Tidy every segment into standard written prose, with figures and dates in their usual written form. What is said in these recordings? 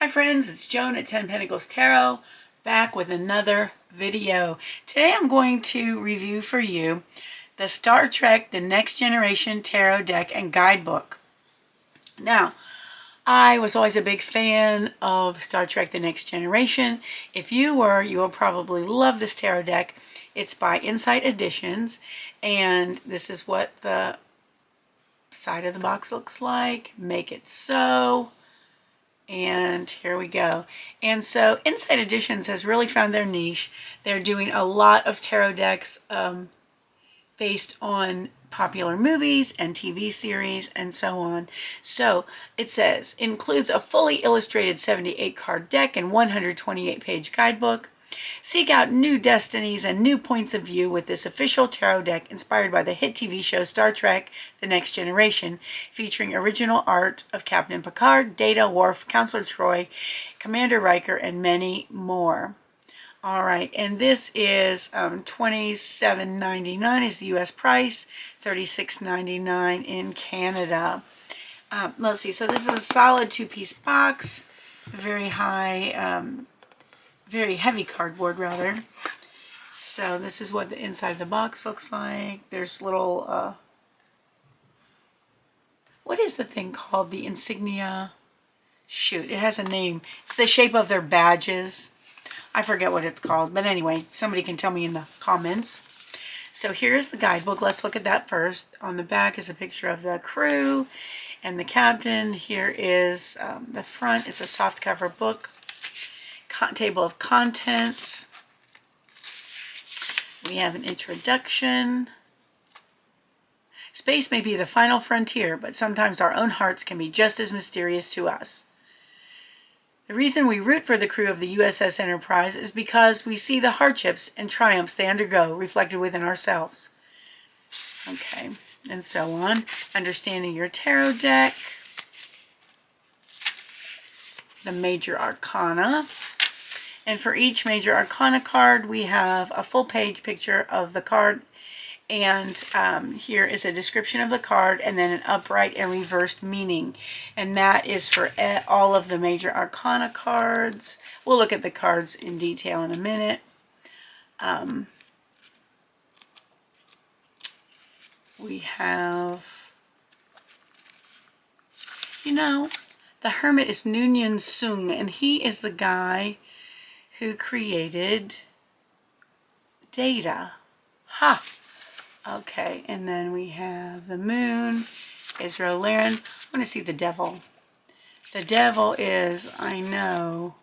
Hi friends, it's Joan at 10 Pentacles Tarot, back with another video. Today I'm going to review for you the Star Trek The Next Generation Tarot Deck and Guidebook. Now, I was always a big fan of Star Trek The Next Generation. If you were, you will probably love this tarot deck. It's by Insight Editions, and this is what the side of the box looks like. Make it so. And here we go. And so Insight Editions has really found their niche. They're doing a lot of tarot decks based on popular movies and TV series and so on. So it says, includes a fully illustrated 78 card deck and 128 page guidebook. Seek out new destinies and new points of view with this official tarot deck inspired by the hit TV show Star Trek The Next Generation, featuring original art of Captain Picard, Data, Worf, Counselor Troi, Commander Riker, and many more. All right, and this is $27.99 is the U.S. price, $36.99 in Canada. Let's see, so this is a solid two-piece box, very high, very heavy cardboard rather. So this is what the inside of the box looks like. There's little, what is the thing called? The insignia? Shoot, it has a name. It's the shape of their badges. I forget what it's called, but anyway, somebody can tell me in the comments. So here's the guidebook. Let's look at that first. On the back is a picture of the crew and the captain. Here is the front. It's a soft cover book. Table of contents. We have an introduction. Space may be the final frontier, but sometimes our own hearts can be just as mysterious to us. The reason we root for the crew of the USS Enterprise is because we see the hardships and triumphs they undergo reflected within ourselves. Okay, and so on. Understanding your tarot deck. The major arcana. And for each major arcana card, we have a full page picture of the card. And here is a description of the card and then an upright and reversed meaning. And that is for all of the major arcana cards. We'll look at the cards in detail in a minute. We have, the Hermit is Noonien Sung, and he is the guy who created Data. Ha! Okay, and then we have the Moon, Israel Laren. I want to see the Devil. The Devil is, I know,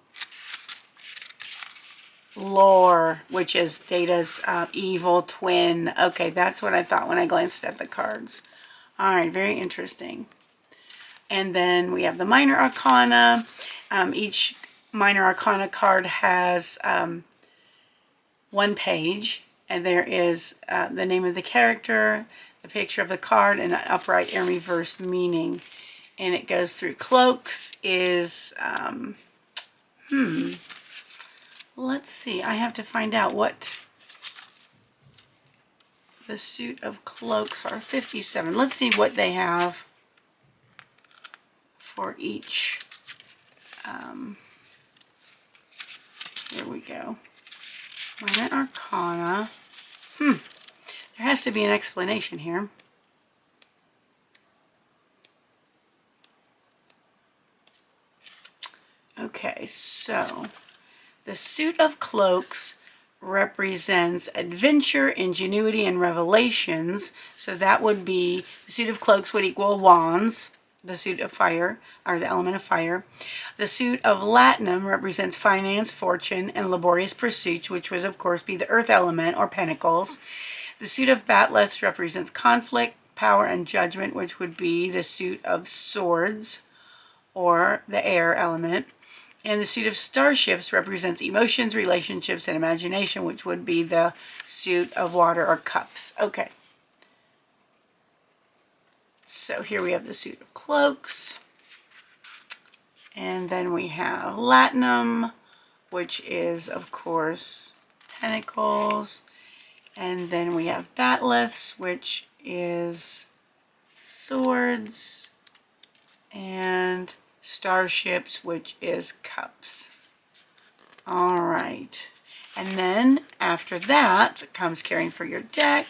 Lore, which is Data's evil twin. Okay, that's what I thought when I glanced at the cards. All right, very interesting. And then we have the Minor Arcana. Each Minor Arcana card has one page, and there is the name of the character, the picture of the card, and an upright and reversed meaning. And it goes through cloaks is, let's see, I have to find out what the suit of cloaks are. 57. Let's see what they have for each. Here we go. Minor Arcana. There has to be an explanation here. Okay, so the suit of cloaks represents adventure, ingenuity, and revelations. So that would be, the suit of cloaks would equal wands. The suit of fire, or the element of fire. The suit of latinum represents finance, fortune, and laborious pursuits, which would, of course, be the earth element, or pentacles. The suit of batleths represents conflict, power, and judgment, which would be the suit of swords, or the air element. And the suit of starships represents emotions, relationships, and imagination, which would be the suit of water, or cups. Okay. So here we have the suit of cloaks. And then we have latinum, which is, of course, pentacles. And then we have batleths, which is swords. And starships, which is cups. All right. And then after that comes caring for your deck,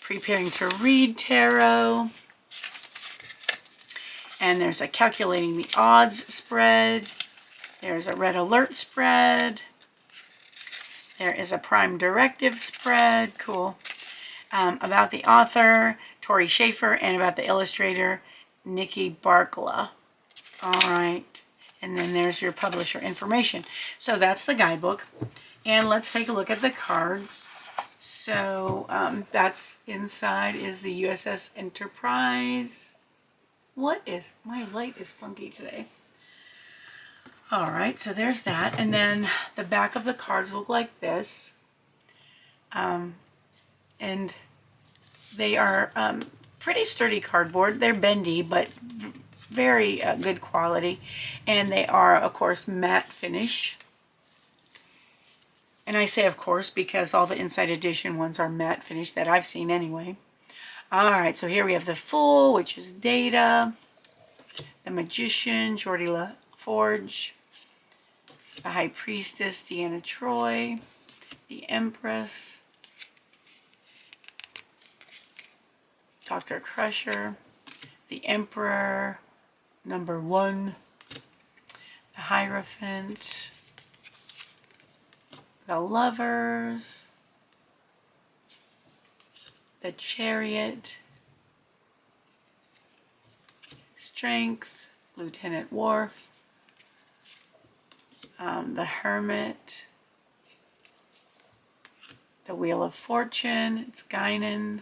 preparing to read tarot. And there's a calculating the odds spread. There's a red alert spread. There is a prime directive spread. Cool. About the author, Tori Schaefer, and about the illustrator, Nikki Barkla. All right. And then there's your publisher information. So that's the guidebook. And let's take a look at the cards. So that's inside is the USS Enterprise. What is, my light is funky today. All right, so there's that. And then the back of the cards look like this. And they are pretty sturdy cardboard. They're bendy, but very good quality. And they are, of course, matte finish. And I say, of course, because all the Inside Edition ones are matte finish that I've seen anyway. All right, so here we have the Fool, which is Data. The Magician, Geordie LaForge. The High Priestess, Deanna Troi. The Empress. Dr. Crusher. The Emperor, number 1. The Hierophant. The Lovers. The Chariot. Strength, Lieutenant Worf. The Hermit. The Wheel of Fortune, it's Guinan.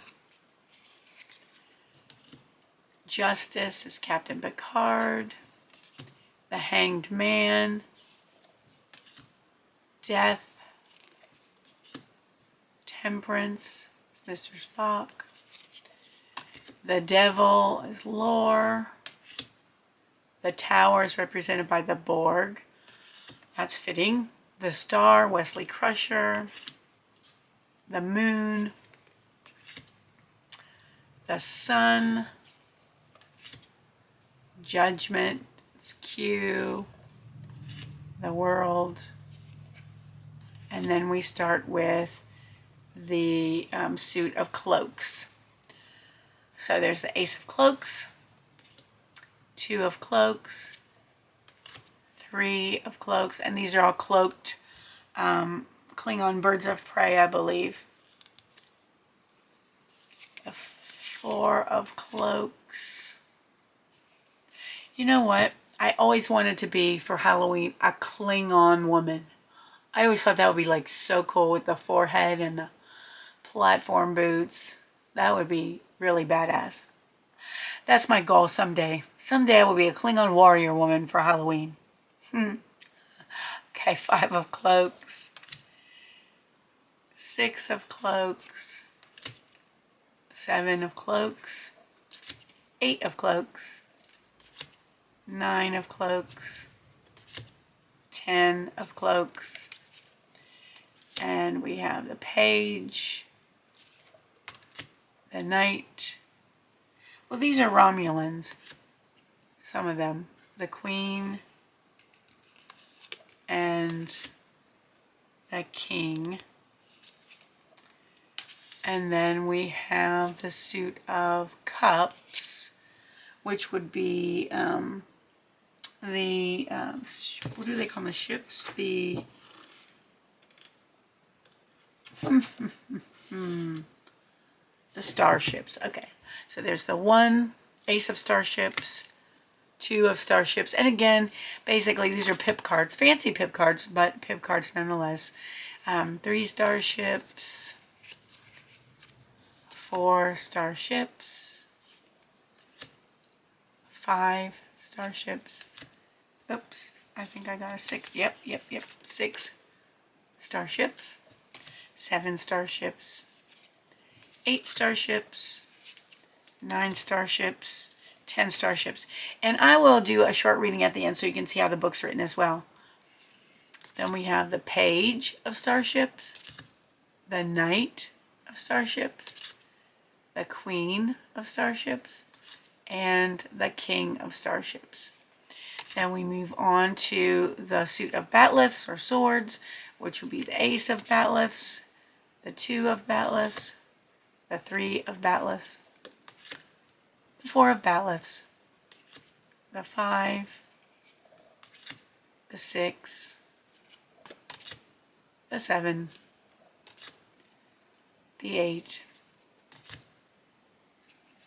Justice is Captain Picard. The Hanged Man. Death. Temperance is Mr. Spock. The Devil is Lore. The Tower is represented by the Borg. That's fitting. The Star, Wesley Crusher. The Moon. The Sun. Judgment, it's Q. The World. And then we start with the suit of cloaks. So there's the Ace of Cloaks, 2 of Cloaks, 3 of Cloaks, and these are all cloaked Klingon birds of prey, I believe. The 4 of Cloaks. You know what? I always wanted to be, for Halloween, a Klingon woman. I always thought that would be like so cool with the forehead and the platform boots. That would be really badass. That's my goal someday. Someday I will be a Klingon warrior woman for Halloween. Okay, 5 of Cloaks. 6 of Cloaks. 7 of Cloaks. 8 of Cloaks. 9 of Cloaks. 10 of Cloaks. And we have the Page. The Knight. Well, these are Romulans. Some of them. The Queen. And the King. And then we have the suit of Cups, which would be the, what do they call the ships? The, the starships. Okay, so there's the 1 Ace of Starships, 2 of Starships, and again, basically these are pip cards, fancy pip cards, but pip cards nonetheless. 3 Starships, 4 Starships, 5 Starships. Oops, I think I got a 6. Yep. 6 Starships, 7 Starships, 8 Starships, 9 Starships, 10 Starships. And I will do a short reading at the end so you can see how the book's written as well. Then we have the Page of Starships, the Knight of Starships, the Queen of Starships, and the King of Starships. Then we move on to the suit of batleths or swords, which would be the ace of batleths, the 2 of batleths, the 3 of batleths, the 4 of batleths, the 5, the 6, the 7, the 8,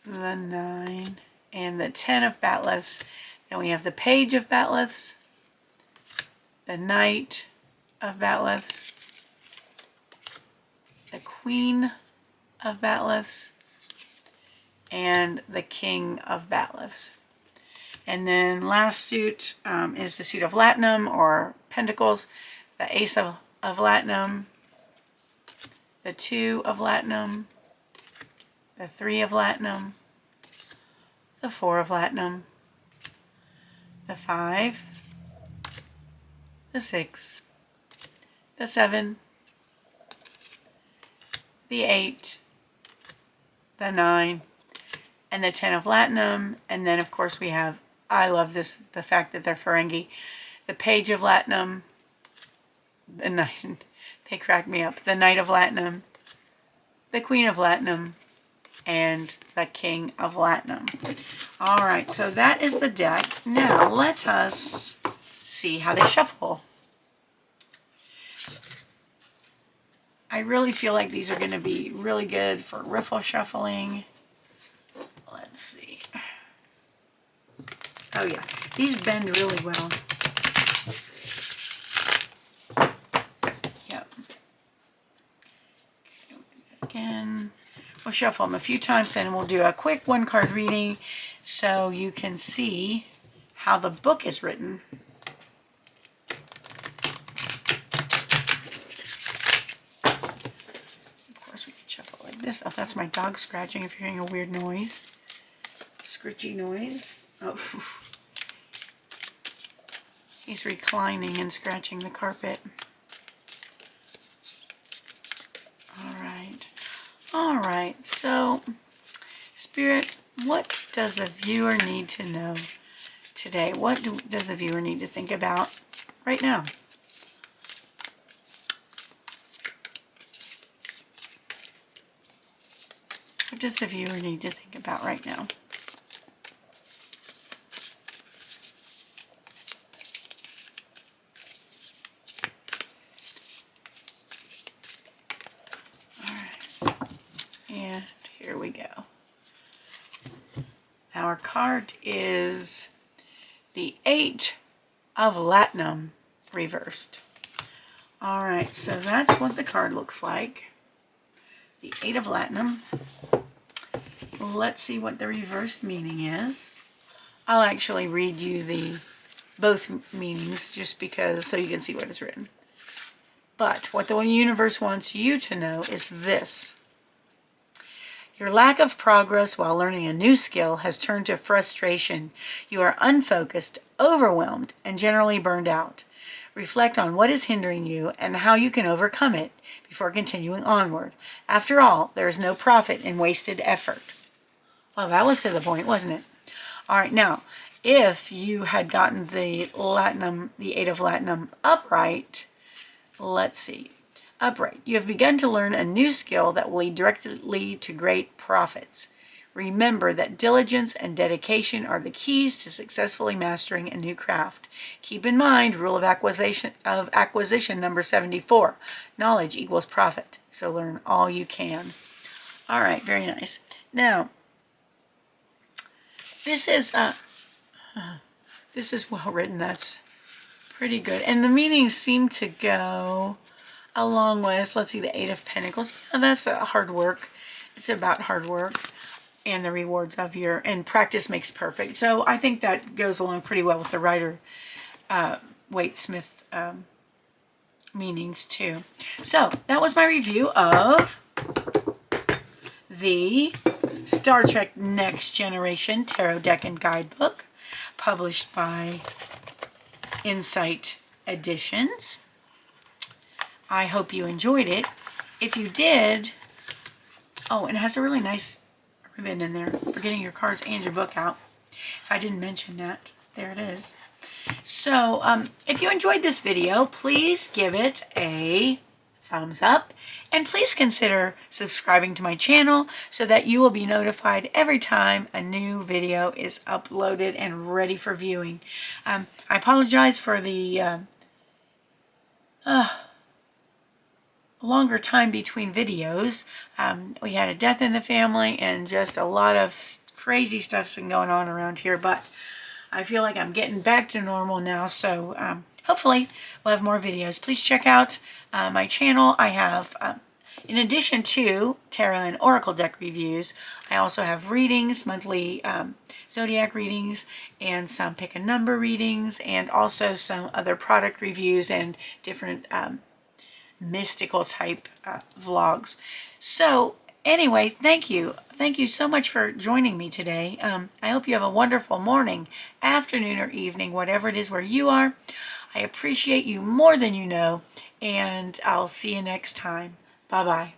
the 9, and the 10 of batleths. Then we have the page of batleths, the knight of batleths, the queen of batleths, and the king of batleths. And then last suit is the suit of latinum or pentacles, the ace of latinum, the 2 of latinum, the 3 of latinum, the 4 of latinum, the 5, the 6, the 7, the 8, the 9, and the 10 of latinum. And then of course we have, I love this, the fact that they're Ferengi, the page of latinum, the knight, they crack me up, the knight of latinum, the queen of latinum, and the king of latinum. All right, so that is the deck. Now let us see how they shuffle. I really feel like these are going to be really good for riffle shuffling. Let's see. Oh yeah, these bend really well. Yep. Again, we'll shuffle them a few times, then we'll do a quick 1-card reading so you can see how the book is written. Of course, we can shuffle like this. Oh, that's my dog scratching if you're hearing a weird noise. Scritchy noise. Oh, he's reclining and scratching the carpet. All right, so Spirit, what does the viewer need to know today? What does the viewer need to think about right now? What does the viewer need to think about right now? And here we go. Our card is the 8 of Latinum reversed. All right, so that's what the card looks like. The 8 of Latinum. Let's see what the reversed meaning is. I'll actually read you the both meanings just because so you can see what is written. But what the universe wants you to know is this. Your lack of progress while learning a new skill has turned to frustration. You are unfocused, overwhelmed, and generally burned out. Reflect on what is hindering you and how you can overcome it before continuing onward. After all, there is no profit in wasted effort. Well, that was to the point, wasn't it? All right, now, if you had gotten the Latinum, the 8 of Latinum upright, let's see. Upright. You have begun to learn a new skill that will lead directly to great profits. Remember that diligence and dedication are the keys to successfully mastering a new craft. Keep in mind rule of acquisition number 74. Knowledge equals profit. So learn all you can. All right, very nice. Now, this is well written. That's pretty good. And the meanings seem to go along with, let's see, the 8 of Pentacles. Yeah, that's hard work. It's about hard work and the rewards of your, and practice makes perfect. So I think that goes along pretty well with the Rider Waite Smith meanings too. So that was my review of the Star Trek Next Generation Tarot Deck and Guidebook, published by Insight Editions. I hope you enjoyed it. If you did, oh, and it has a really nice ribbon in there for getting your cards and your book out. If I didn't mention that, there it is. So if you enjoyed this video, please give it a thumbs up, and please consider subscribing to my channel so that you will be notified every time a new video is uploaded and ready for viewing. I apologize for the longer time between videos. We had a death in the family and just a lot of crazy stuff's been going on around here, but I feel like I'm getting back to normal now, so hopefully we'll have more videos. Please check out my channel. I have, in addition to tarot and oracle deck reviews, I also have readings, monthly zodiac readings, and some pick a number readings, and also some other product reviews and different mystical type vlogs. So anyway, thank you. Thank you so much for joining me today. I hope you have a wonderful morning, afternoon, or evening, whatever it is where you are. I appreciate you more than you know, and I'll see you next time. Bye-bye.